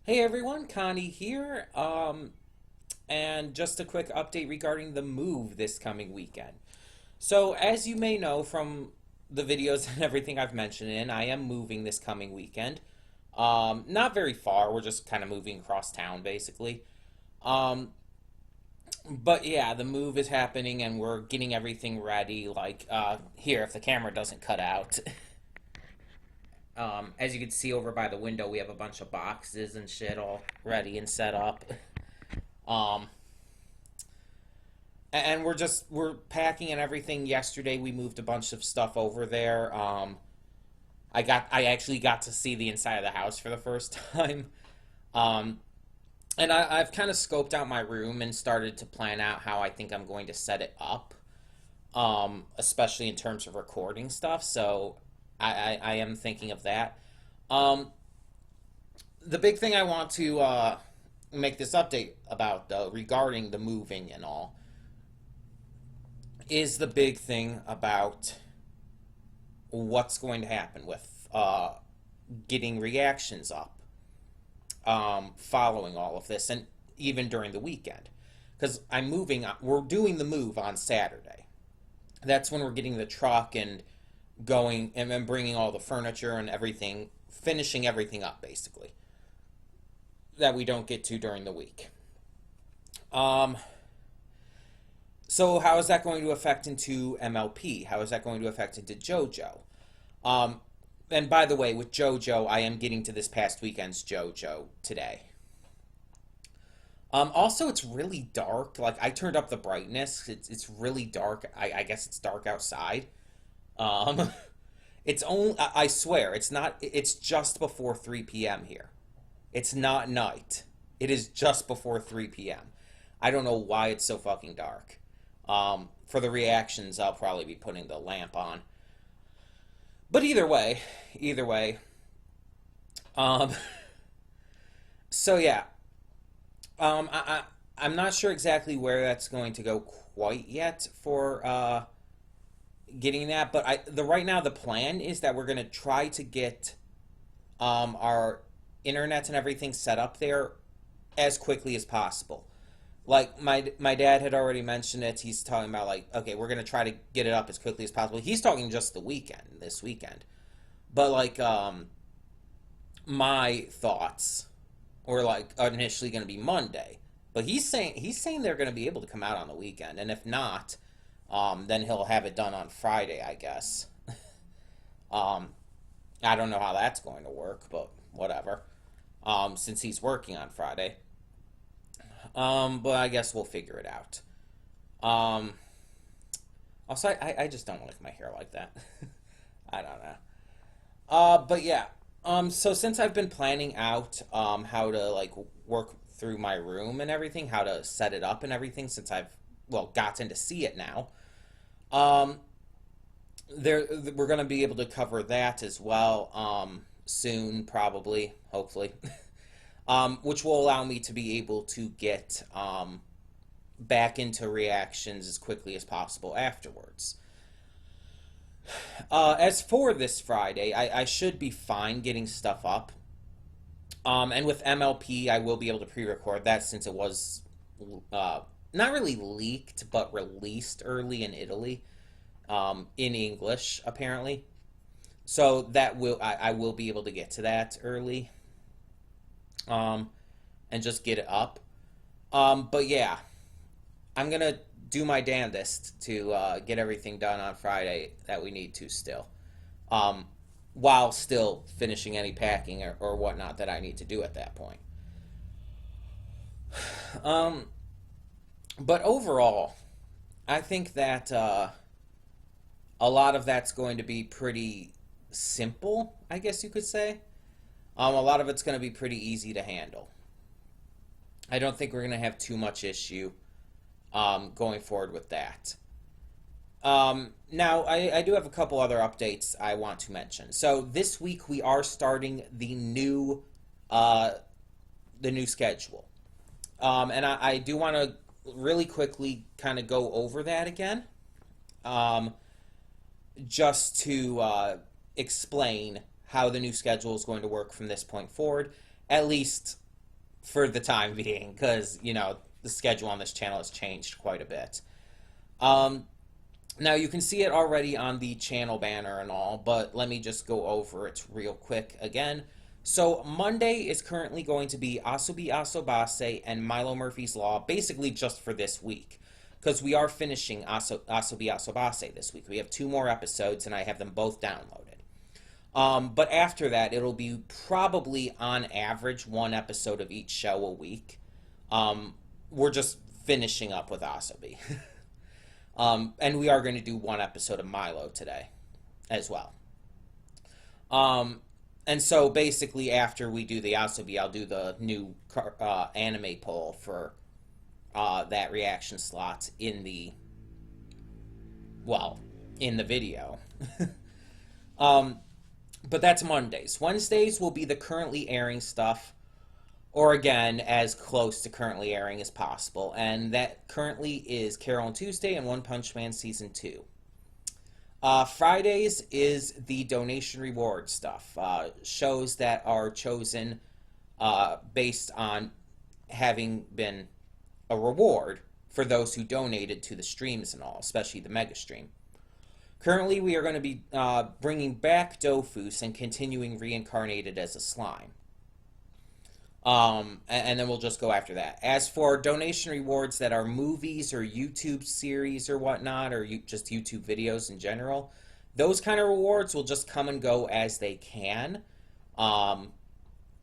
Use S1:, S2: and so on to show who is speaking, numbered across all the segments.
S1: Hey everyone, Connie here. And just a quick update regarding the move this coming weekend. So, as you may know from the videos and everything I've mentioned in, I am moving this coming weekend. Not very far, we're just kind of moving across town basically. Um, but yeah, the move is happening and we're getting everything ready. Here, if the camera doesn't cut out. As you can see over by the window, we have a bunch of boxes and shit all ready and set up. Um, and we're packing and everything. Yesterday we moved a bunch of stuff over there. I actually got to see the inside of the house for the first time. Um, and I've kind of scoped out my room and started to plan out how I think I'm going to set it up. Especially in terms of recording stuff. So I am thinking of that. Um, the big thing I want to make this update about, though, regarding the moving and all, is the big thing about what's going to happen with getting reactions up following all of this, and even during the weekend. Because we're doing the move on Saturday. That's when we're getting the truck and going and then bringing all the furniture and everything, finishing everything up basically that we don't get to during the week. Um, so how is that going to affect into MLP? How is that going to affect into JoJo? Um, and by the way, with JoJo, I am getting to this past weekend's JoJo today. Also, it's really dark. Like I turned up the brightness. It's really dark. I guess it's dark outside. Um, it's only I swear it's not. It's just before 3 p.m. here. It's not night. It is just before 3 p.m. I don't know why it's so fucking dark. For the reactions, I'll probably be putting the lamp on. But either way. Um, so yeah. I'm not sure exactly where that's going to go quite yet for getting that, but the right now the plan is that we're gonna try to get our internet and everything set up there as quickly as possible. Like my dad had already mentioned it. He's talking about like, okay, we're gonna try to get it up as quickly as possible. He's talking just this weekend. But my thoughts were like initially gonna be Monday. But he's saying they're gonna be able to come out on the weekend, and if not, then he'll have it done on Friday, I guess. Um, I don't know how that's going to work, but whatever. Since he's working on Friday. But I guess we'll figure it out. Um, Also, I just don't like my hair like that. I don't know. But yeah. So since I've been planning out how to like work through my room and everything, how to set it up and everything, since I've gotten to see it now, um, there we're gonna be able to cover that as well soon, probably, hopefully, which will allow me to be able to get back into reactions as quickly as possible afterwards. As for this Friday, I should be fine getting stuff up. And with MLP, I will be able to pre-record that since it was uh, not really leaked, but released early in Italy, in English apparently. So I will be able to get to that early, um, and just get it up. But yeah, I'm gonna do my damnedest to get everything done on Friday that we need to still, um, while still finishing any packing or whatnot that I need to do at that point. Um, but overall, I think that a lot of that's going to be pretty simple, I guess you could say. A lot of it's going to be pretty easy to handle. I don't think we're going to have too much issue going forward with that. Now, I do have a couple other updates I want to mention. So this week we are starting uh, the new schedule, and I do want to really quickly kind of go over that again, um, just to explain how the new schedule is going to work from this point forward, at least for the time being, because, the schedule on this channel has changed quite a bit. Um, Now, you can see it already on the channel banner and all, but let me just go over it real quick again. So, Monday is currently going to be Asobi Asobase and Milo Murphy's Law, basically just for this week, because we are finishing Asobi Asobase this week. We have 2 more episodes, and I have them both downloaded. But after that, it'll be probably on average 1 episode of each show a week. We're just finishing up with Asobi. And we are going to do 1 episode of Milo today as well. And so basically after we do the Asobi, I'll do the new anime poll for that reaction slot in the video. But that's Mondays. Wednesdays will be the currently airing stuff, or again, as close to currently airing as possible. And that currently is Carol and Tuesday and One Punch Man Season 2. Fridays is the donation reward stuff. Shows that are chosen based on having been a reward for those who donated to the streams and all, especially the mega stream. Currently, we are going to be bringing back Dofus and continuing Reincarnated as a slime. And then we'll just go after that. As for donation rewards that are movies or YouTube series or whatnot, or just YouTube videos in general, those kind of rewards will just come and go as they can,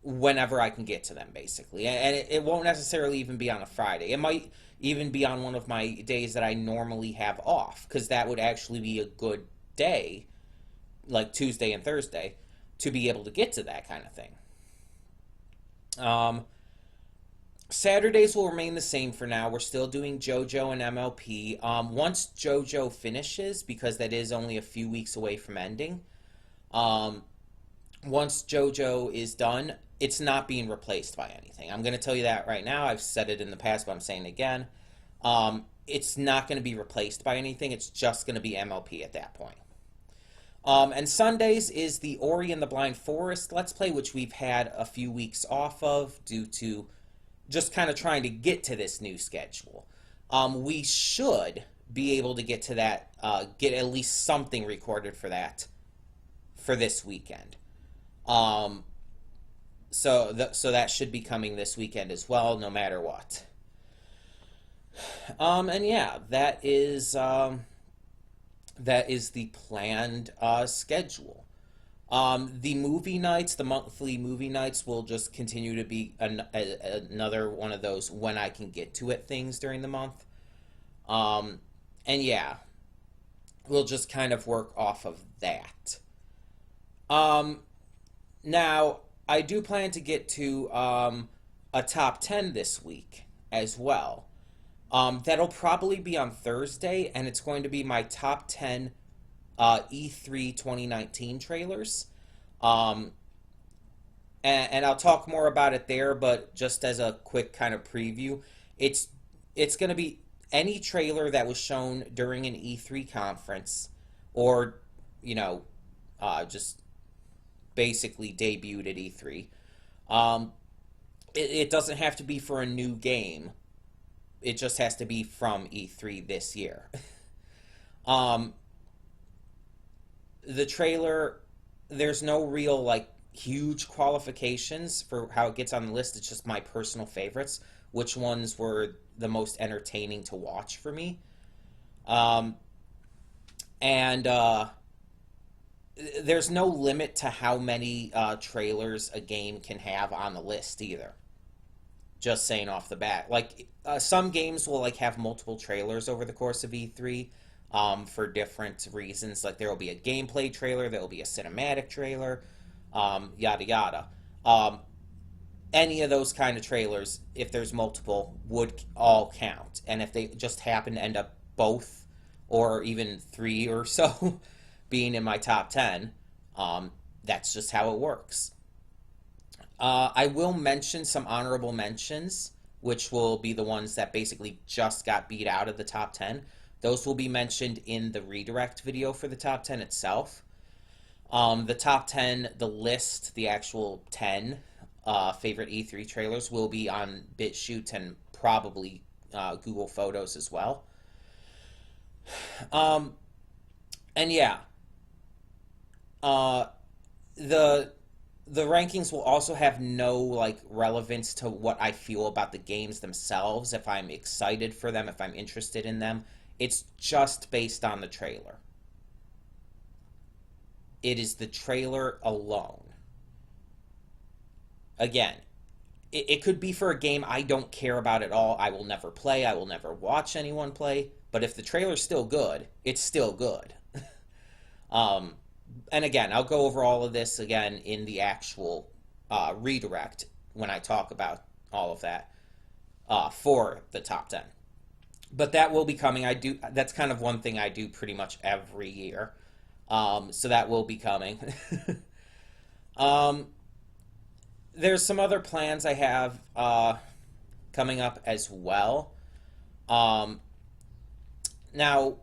S1: whenever I can get to them, basically. And it won't necessarily even be on a Friday. It might even be on one of my days that I normally have off, because that would actually be a good day, like Tuesday and Thursday, to be able to get to that kind of thing. Saturdays will remain the same for now. We're still doing JoJo and MLP. Once JoJo finishes, because that is only a few weeks away from ending, once JoJo is done, it's not being replaced by anything. I'm going to tell you that right now. I've said it in the past, but I'm saying it again. It's not going to be replaced by anything. It's just going to be MLP at that point. And Sundays is the Ori and the Blind Forest Let's Play, which we've had a few weeks off of due to just kind of trying to get to this new schedule. We should be able to get to that, get at least something recorded for that for this weekend. So that should be coming this weekend as well, no matter what. And yeah, that is the planned schedule. The movie nights, the monthly movie nights, will just continue to be another one of those when I can get to it things during the month. And yeah, we'll just kind of work off of that. Now, I do plan to get to a top 10 this week as well. That'll probably be on Thursday, and it's going to be my top 10 E3 2019 trailers. And I'll talk more about it there, but just as a quick kind of preview, it's going to be any trailer that was shown during an E3 conference, or, just basically debuted at E3. It doesn't have to be for a new game. It just has to be from E3 this year. The trailer, there's no real, huge qualifications for how it gets on the list. It's just my personal favorites, which ones were the most entertaining to watch for me. There's no limit to how many trailers a game can have on the list either. Just saying off the bat. Some games will have multiple trailers over the course of E3 for different reasons. There will be a gameplay trailer, there will be a cinematic trailer, yada yada. Any of those kind of trailers, if there's multiple, would all count. And if they just happen to end up both, or even 3 or so, being in my top 10, that's just how it works. I will mention some honorable mentions, which will be the ones that basically just got beat out of the top 10. Those will be mentioned in the redirect video for the top 10 itself. The top 10, the list, the actual 10, favorite E3 trailers will be on BitChute and probably Google Photos as well. Um, and yeah, uh, the the rankings will also have no like relevance to what I feel about the games themselves, if I'm excited for them, if I'm interested in them. It's just based on the trailer. It is the trailer alone. Again, it could be for a game I don't care about at all. I will never play. I will never watch anyone play. But if the trailer's still good, it's still good. um, and again, I'll go over all of this again in the actual redirect when I talk about all of that for the top 10. But that will be coming. I do. That's kind of one thing I do pretty much every year. So that will be coming. um, there's some other plans I have coming up as well. Um, now,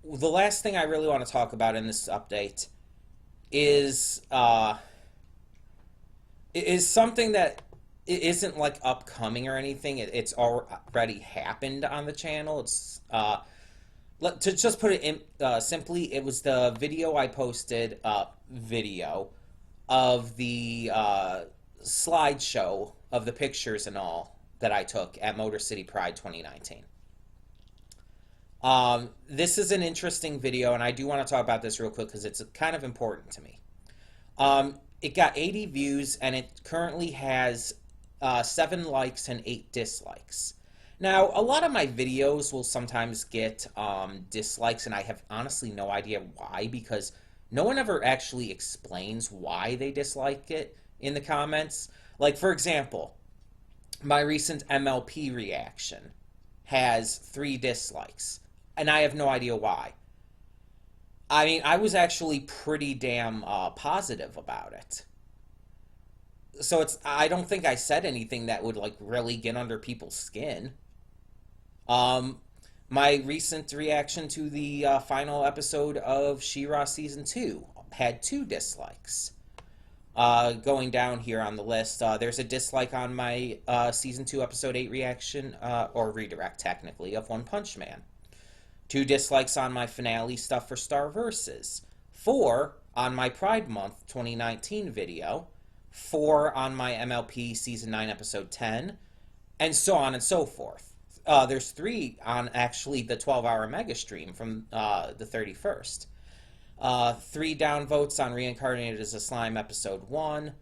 S1: the last thing I really want to talk about in this update is something that isn't like upcoming or anything. It's already happened on the channel. It's to just put it in simply, it was the video I posted video of the slideshow of the pictures and all that I took at Motor City Pride 2019. This is an interesting video, and I do want to talk about this real quick because it's kind of important to me. It got 80 views, and it currently has 7 likes and 8 dislikes. Now, a lot of my videos will sometimes get dislikes, and I have honestly no idea why, because no one ever actually explains why they dislike it in the comments. Like, for example, my recent MLP reaction has 3 dislikes, and I have no idea why. I mean, I was actually pretty damn positive about it. So I don't think I said anything that would like really get under people's skin. Um, my recent reaction to the final episode of She-Ra Season 2 had 2 dislikes. Going down here on the list, there's a dislike on my Season 2 Episode 8 reaction, or redirect technically, of One Punch Man. 2 dislikes on my finale stuff for Star Versus. 4 on my Pride Month 2019 video. 4 on my MLP Season 9 Episode 10. And so on and so forth. There's 3 on actually the 12-hour mega stream from the 31st. 3 downvotes on Reincarnated as a Slime Episode 1.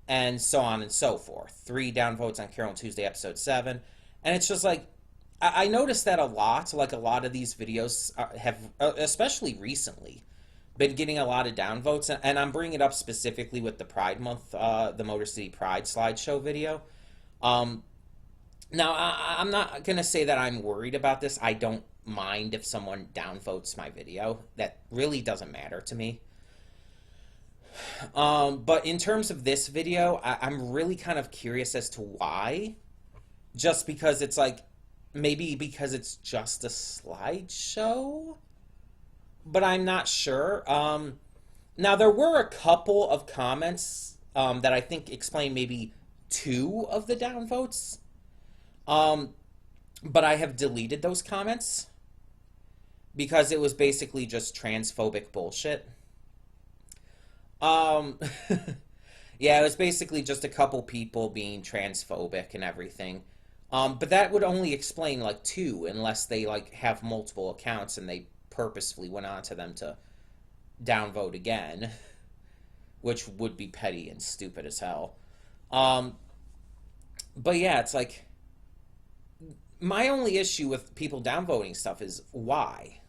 S1: And so on and so forth. 3 downvotes on Carol and Tuesday Episode 7. And it's just like, I noticed that a lot. Like, a lot of these videos have, especially recently, been getting a lot of downvotes. And I'm bringing it up specifically with the Pride Month, the Motor City Pride slideshow video. Now, I'm not going to say that I'm worried about this. I don't mind if someone downvotes my video. That really doesn't matter to me. But in terms of this video, I'm really kind of curious as to why. Just because it's like, maybe because it's just a slideshow? But I'm not sure. Now, there were a couple of comments that I think explain maybe 2 of the downvotes. But I have deleted those comments because it was basically just transphobic bullshit. Yeah, it was basically just a couple people being transphobic and everything. But that would only explain like 2 unless they like have multiple accounts and they purposefully went on to them to downvote again, which would be petty and stupid as hell. But yeah, it's like, my only issue with people downvoting stuff is why.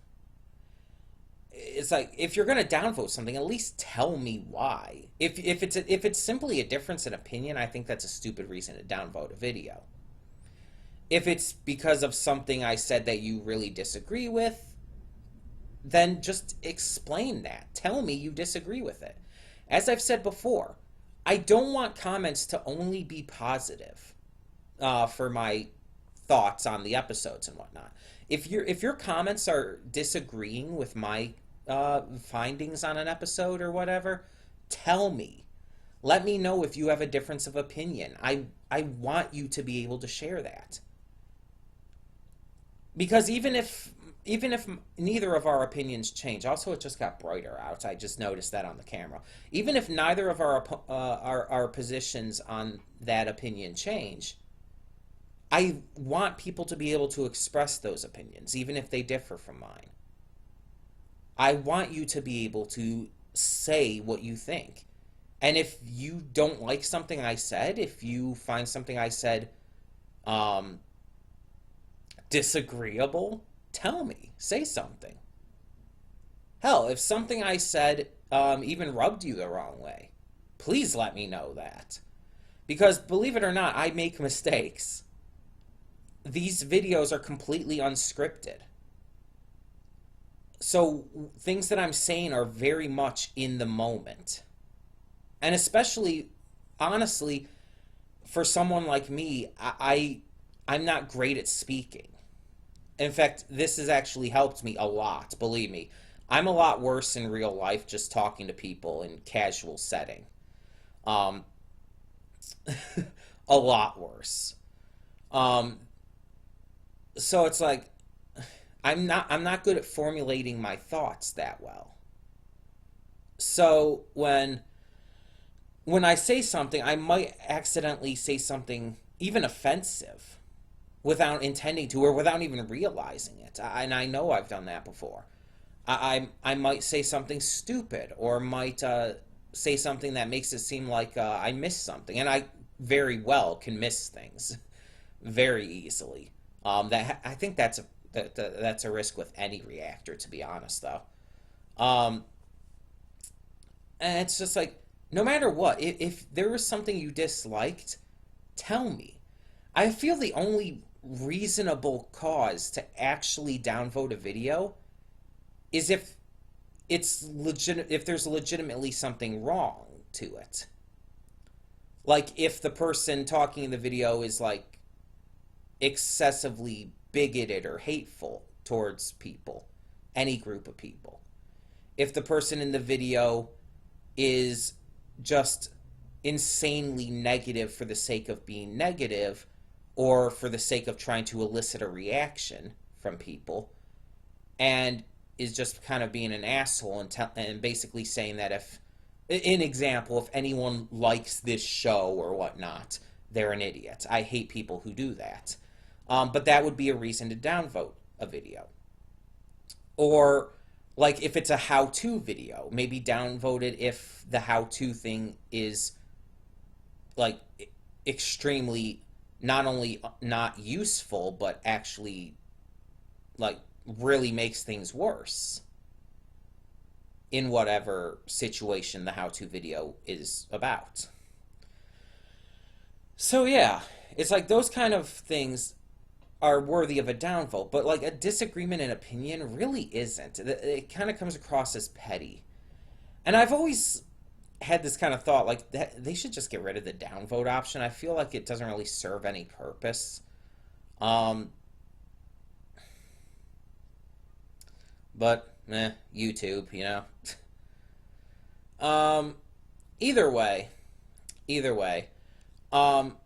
S1: It's like, if you're going to downvote something, at least tell me why. If it's simply a difference in opinion, I think that's a stupid reason to downvote a video. If it's because of something I said that you really disagree with, then just explain that. Tell me you disagree with it. As I've said before, I don't want comments to only be positive for my thoughts on the episodes and whatnot. If your comments are disagreeing with my findings on an episode or whatever, tell me. Let me know if you have a difference of opinion. I want you to be able to share that. Because even if neither of our opinions change, also it just got brighter out. I just noticed that on the camera. Even if neither of our positions on that opinion change, I want people to be able to express those opinions, even if they differ from mine. I want you to be able to say what you think. And if you don't like something I said, if you find something I said um, disagreeable, tell me. Say something. Hell, if something I said even rubbed you the wrong way, please let me know that. Because believe it or not, I make mistakes. These videos are completely unscripted. So things that I'm saying are very much in the moment. And especially, honestly, for someone like me, I'm not great at speaking. In fact, this has actually helped me a lot, believe me. I'm a lot worse in real life just talking to people in casual setting. Um, a lot worse. Um, so it's like I'm not good at formulating my thoughts that well. So when I say something, I might accidentally say something even offensive without intending to or without even realizing it. And I know I've done that before. I might say something stupid or might say something that makes it seem like I missed something. And I very well can miss things very easily. I think that's a risk with any reactor, to be honest, though. Um, and it's just like, no matter what, if there was something you disliked, tell me. I feel the only reasonable cause to actually downvote a video is if there's legitimately something wrong to it. Like if the person talking in the video is like excessively bigoted or hateful towards people, any group of people. If the person in the video is just insanely negative for the sake of being negative or for the sake of trying to elicit a reaction from people and is just kind of being an asshole and basically saying that if, in example, if anyone likes this show or whatnot, they're an idiot. I hate people who do that. But that would be a reason to downvote a video. Or, like, if it's a how-to video, maybe downvote it if the how-to thing is, like, extremely not only not useful, but actually, like, really makes things worse in whatever situation the how-to video is about. So, yeah, it's like those kind of things are worthy of a downvote, but like a disagreement in opinion really isn't. It kind of comes across as petty. And I've always had this kind of thought, like, they should just get rid of the downvote option. I feel like it doesn't really serve any purpose. Um, but, YouTube, you know. um, either way, either way. Um,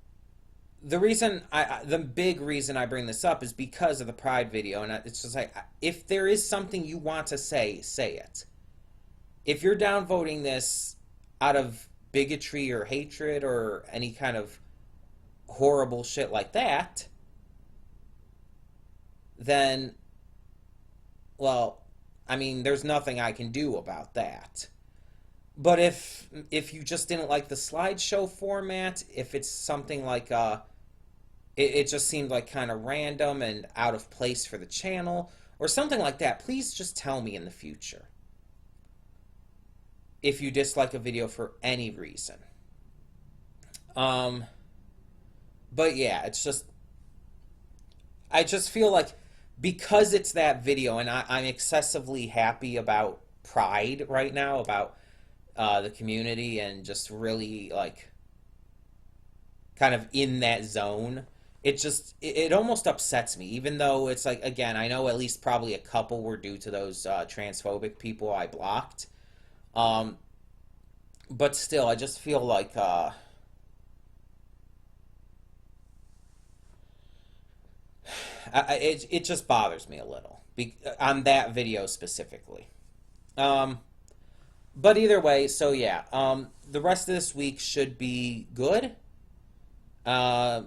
S1: the big reason I bring this up is because of the Pride video, and it's just like, if there is something you want to say, say it. If you're downvoting this out of bigotry or hatred or any kind of horrible shit like that, then, well, I mean, there's nothing I can do about that. But if you just didn't like the slideshow format, if it's something like it just seemed like kind of random and out of place for the channel or something like that, please just tell me in the future. If you dislike a video for any reason. Um, but yeah, I just feel like because it's that video and I'm excessively happy about Pride right now, about the community and just really like kind of in that zone. It almost upsets me, even though it's like, again, I know at least probably a couple were due to those transphobic people I blocked. Um, But still, I just feel like it just bothers me a little on that video specifically. Um, but either way, so yeah, the rest of this week should be good. Uh,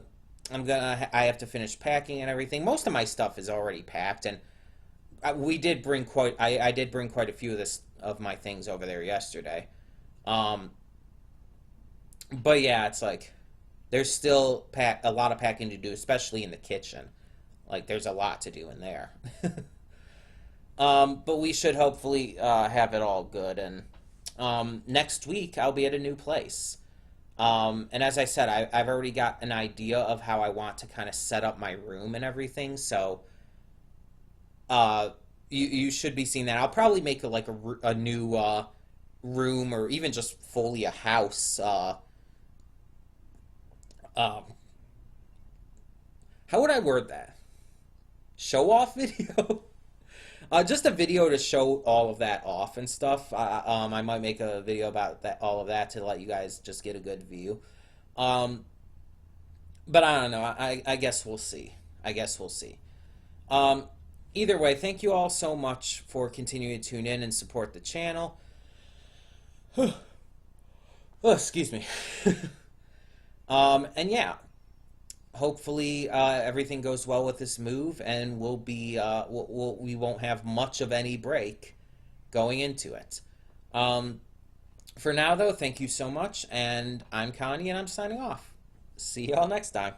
S1: I have to finish packing and everything. Most of my stuff is already packed, and I did bring quite a few of my things over there yesterday. Um, but yeah, it's like there's still a lot of packing to do, especially in the kitchen. Like there's a lot to do in there. But we should hopefully have it all good. And next week I'll be at a new place. And as I said, I've already got an idea of how I want to kind of set up my room and everything. So uh, you should be seeing that. I'll probably make a new room, or even just fully a house. Um, how would I word that? Show off video? Just a video to show all of that off and stuff. I might make a video about that, all of that, to let you guys just get a good view. Um, but I don't know. I guess we'll see. I guess we'll see. Um, Either way, thank you all so much for continuing to tune in and support the channel. Oh, excuse me. And yeah, hopefully everything goes well with this move, and we won't have much of any break going into it. Um, for now, though, thank you so much, and I'm Connie, and I'm signing off. See y'all next time.